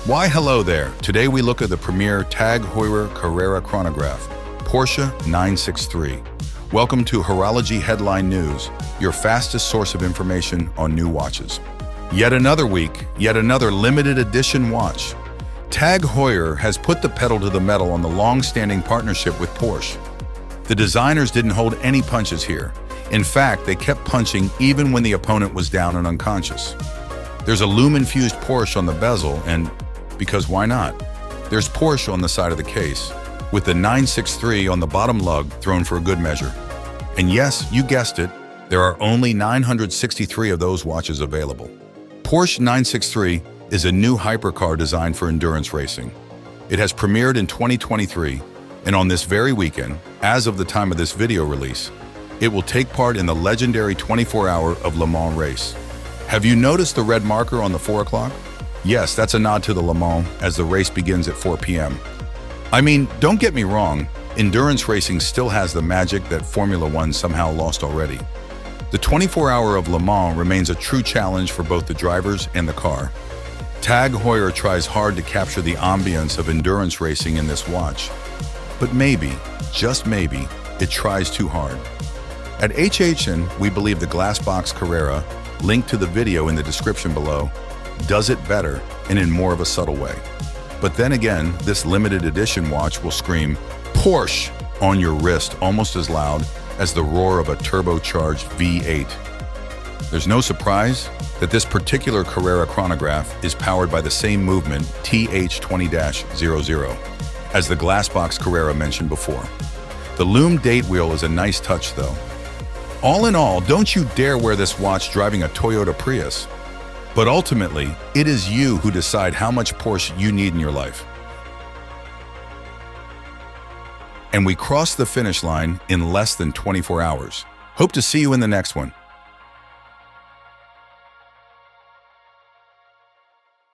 Why hello there. Today we look at the premier TAG Heuer Carrera Chronograph, Porsche 963. Welcome to Horology Headline News, your fastest source of information on new watches. Yet another week, yet another limited edition watch. TAG Heuer has put the pedal to the metal on the long-standing partnership with Porsche. The designers didn't hold any punches here. In fact, they kept punching even when the opponent was down and unconscious. There's a lume-infused Porsche on the bezel and, because why not? There's Porsche on the side of the case, with the 963 on the bottom lug thrown for a good measure. And yes, you guessed it, there are only 963 of those watches available. Porsche 963 is a new hypercar designed for endurance racing. It has premiered in 2023, and on this very weekend, as of the time of this video release, it will take part in the legendary 24-hour of Le Mans race. Have you noticed the red marker on the 4 o'clock? Yes, that's a nod to the Le Mans as the race begins at 4 p.m. I mean, don't get me wrong, endurance racing still has the magic that Formula One somehow lost already. The 24-hour of Le Mans remains a true challenge for both the drivers and the car. TAG Heuer tries hard to capture the ambience of endurance racing in this watch. But maybe, just maybe, it tries too hard. At HHN, we believe the Glassbox Carrera, linked to the video in the description below, does it better and in more of a subtle way. But then again, this limited edition watch will scream Porsche on your wrist almost as loud as the roar of a turbocharged V8. There's no surprise that this particular Carrera chronograph is powered by the same movement TH20-00 as the Glassbox Carrera mentioned before. The lume date wheel is a nice touch though. All in all, don't you dare wear this watch driving a Toyota Prius. But ultimately, it is you who decide how much Porsche you need in your life. And we cross the finish line in less than 24 hours. Hope to see you in the next one.